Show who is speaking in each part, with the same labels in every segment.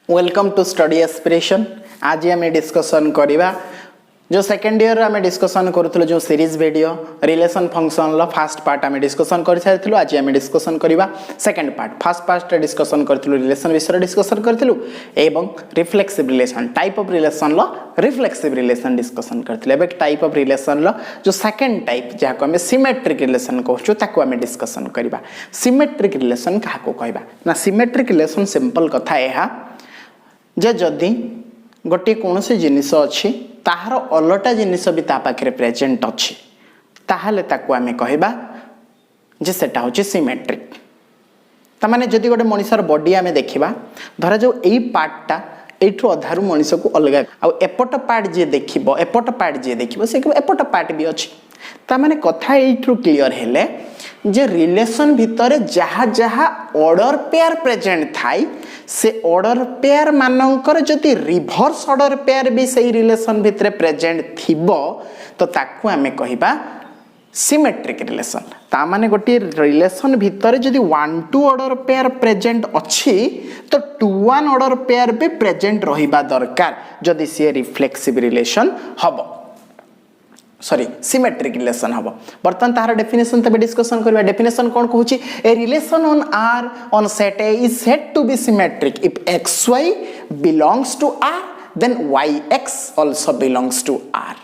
Speaker 1: Welcome to study aspiration. आज आम discussion करवा जो सेकेंड ईयर आम डिस्कसन करूँ जो series video relation function fast part आम डिस्कसन कर सारी। आज आम डिस्कसन करवा second part. Fast part discussion करूँ रिलेशन विषय डिस्कसन करूँ एवं reflexive relation type of relation reflexive relation discussion करते टाइप ऑफ रिलेशन जो सेकेंड टाइप जहाँ आम सिमेट्रिक रिलेशन कहूँ आम डिस्कसन करवा। सिमेट्रिक रिलेशन क्या कहवा ना सिमेट्रिक रिलेशन सिंपल कथा यह जे जदि गोटे कौन सी जिनिस अच्छी ताहार अलटा जिनिस भी ता पाखे प्रेजेंट अच्छी ताहले ताकू आमे कहबा जे सेटा होची सिमेट्रिक। तामाने जदि गोटे मनुष्यर बॉडी आमे देखिबा धरा जो एई पार्टटा एठु अधारु मनुष्य को अलग आ एपट पार्ट जे देखिबो एपट पार्ट जे देखिबो से एपट पार्ट भी अच्छी। तामाने कथा एठु क्लियर हेले जे रिलेशन भितर जहाँ जहाँ ऑर्डर पेयर प्रेजेंट थाई से ऑर्डर पेयर मानकर जदि रिवर्स ऑर्डर पेयर भी सही रिलेशन भितर प्रेजेंट थिबो तो ताकू आमे कहिबा सिमेट्रिक रिलेशन। ता माने गोटे रिलेशन भितर जदि 1-2 ऑर्डर पेयर प्रेजेंट अच्छी तो 2-1 ऑर्डर पेयर भी प्रेजेंट रहिबा दरकार जदि से रिफ्लेक्सिव रिलेशन हबो सॉरी सिमेट्रिक रिलेशन हम। बर्तमान तार डेफिनेशन तबे डिस्कसन करबा। डेफिनेशन कोन कहूची a relation on R on set A is said to be symmetric if xy belongs to r then yx also belongs to r।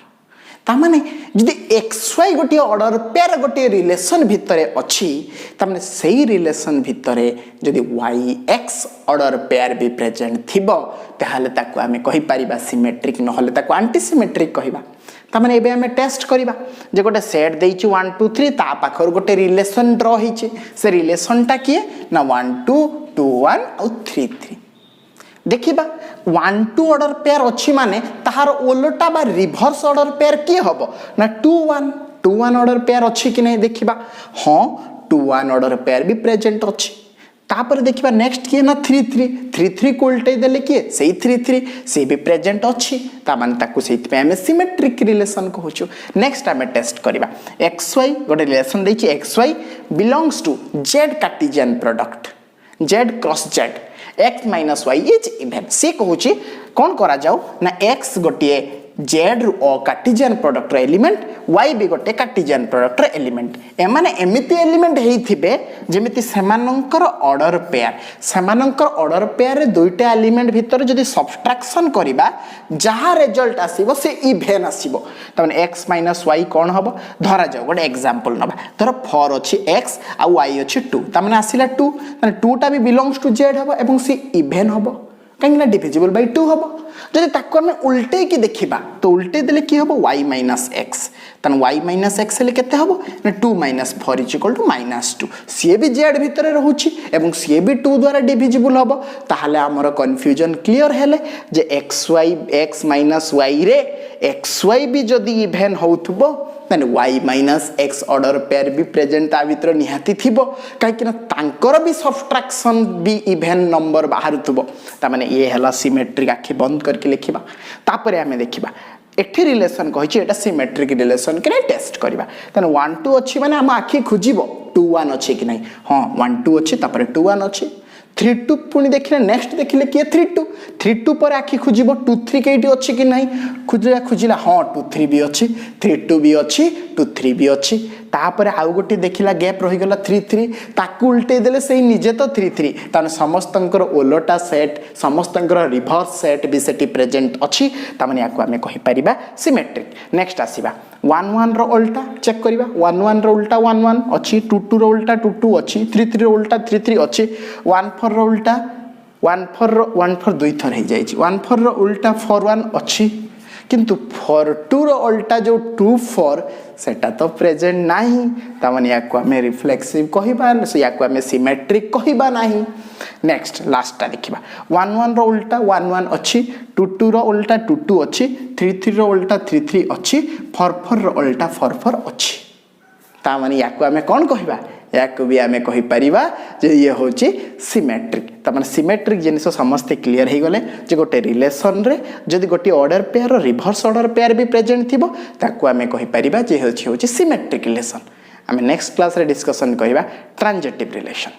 Speaker 1: ता माने जदि xy गोटे ऑर्डर पेयर गोटे रिलेशन भितरे अछि ता माने सेही रिलेशन भितरे जदि yx ऑर्डर पेयर भी प्रेजेंट थिबो ताहाले ताको आमे कहि परिबा सिमेट्रिक नहले ताको एंटी सिमेट्रिक कहिबा। तामाने एबे हमें टेस्ट करवा जे गोटे सेट देइछि 1 2 3 ता पाखर गोटे रिलेशन ड्रॉ हिछि से रिलेशन टा किए ना 1 2 2 1 और 3 3 देखिबा 1 2 ऑर्डर पेयर अछि माने ताहार ओलटा बा रिवर्स ऑर्डर पेयर की हबो ना 2 1 ऑर्डर पेयर अछि कि नहीं देखिबा। हां 2 1 ऑर्डर पेयर भी प्रेजेंट अछि। तापर देखिबा नेक्स्ट किए ना 3 3 को उल्टे देले किए सेही 3 3 से भी प्रेजेंट अछि ता माने ताकू सेति पे हमें सिमेट्रिक रिलेशन कहूछु। नेक्स्ट हमें टेस्ट करबा xy गोटे रिलेशन देछि xy belongs to z Cartesian product z cross z x minus y is even से कहूछि कोन करा जाऊ ना x गोटे z रु कार्टेशियन प्रोडक्ट एलिमेंट y भी गोटे कार्टेशियन प्रोडक्ट एलिमेंट एमाने एमिति एलिमेंट हेइथिबे जेमिति सेमानंकर ऑर्डर पेयर रे दुईटा एलिमेंट भितर जदि सब्ट्रैक्शन करिबा जहा रिजल्ट आसीबो से इवेन आसीबो तने x माइनस y कोन हबो। धरा जाऊ गोटे एग्जांपल नबा धर 4 अछि x आ y अछि 2 तने आसीला 2 तने 2 टा भी बिलोंग्स टू z हबो एवं से इवेन हबो कहीं डिविजिबल बाय 2 हम जब ताको आम उल्टे की देखा तो उल्टे देले कि हम y माइनस एक्स तन y माइनस एक्स केते हम ना 2 minus 4 is equal to minus 2 सी भी z भितर रहउछि एवं सी भी 2 द्वारा डिविजिबल हम ताहले हमर कन्फ्यूजन क्लियर हेले जे x माइनस y रे xy भी जदि इवेन होउथबो तने y minus x order pair भी प्रेजेंट ता भितर निहाती थिबो काहे कि ना तांकर भी सब्ट्रैक्शन भी इवेन नंबर बाहरथबो ता माने ये हला सिमेट्रिक आखि बंद करके लिखिबा। तापरे हमें देखिबा एठी रिलेशन कहिछि एटा सिमेट्रिक रिलेशन के टेस्ट करबा तने 1 2 अछि माने हम आखि खुजिबो 2 1 अछि कि नै हां 1 2 अछि तापरे 2 1 अछि 3 2 पुनी देखिले नेक्स्ट देखिले कि 3 2 पर आखि खुजिबो 2 3 केटी अछि कि नै खुजिला हां 2 3 भी अछि 3 2 भी अछि 2 3 भी अछि तापर आउ गोटी देखिला गैप रहि गला 3 3 ताकू उल्टे देले सेही निजे तो 3 3 ताने समस्तंकर ओलोटा सेट समस्तंकर रिवर्स सेट भी सेटी प्रेजेंट अछि ता माने याको हमें कहि परिबा सिमेट्रिक। नेक्स्ट आसीबा 1 1 रो उल्टा चेक करिबा 1 1 रो उल्टा 1 1 अछि 2 2 रो उल्टा 2 2 अछि 3 3 रो उल्टा 3 3 अछि 1 4 रो उल्टा 1 4 दुई थर हे जाइछि 1 4 रो उल्टा 4 1 अछि किंतु 4 2 रो उल्टा जो 2 4 सेटा तो प्रेजेंट नाही ता माने याको हमें रिफ्लेक्सिव कहिबा से याको हमें सिमेट्रिक कहिबा नाही। नेक्स्ट लास्ट देखिबा 1 1 रो उल्टा 1 1 अछि 2 2 रो उल्टा 2 2 अछि 3 3 रो उल्टा 3 3 अछि 4 4 रो उल्टा 4 4 अछि ता माने याको हमें कोन कहिबा याको भी हमें कहि परिबा जे ये होची सिमेट्रिक। ता माने सिमेट्रिक जिनिस समस्त क्लियर हे गले जे गोटे रिलेशन रे जदि गोटे order pair reverse order pair भी प्रेजेंट थिबो ताको हमें कहि परिबा जे होची सिमेट्रिक रिलेशन। हमें नेक्स्ट क्लास रे डिस्कशन कहिबा ट्रांजिटिव रिलेशन।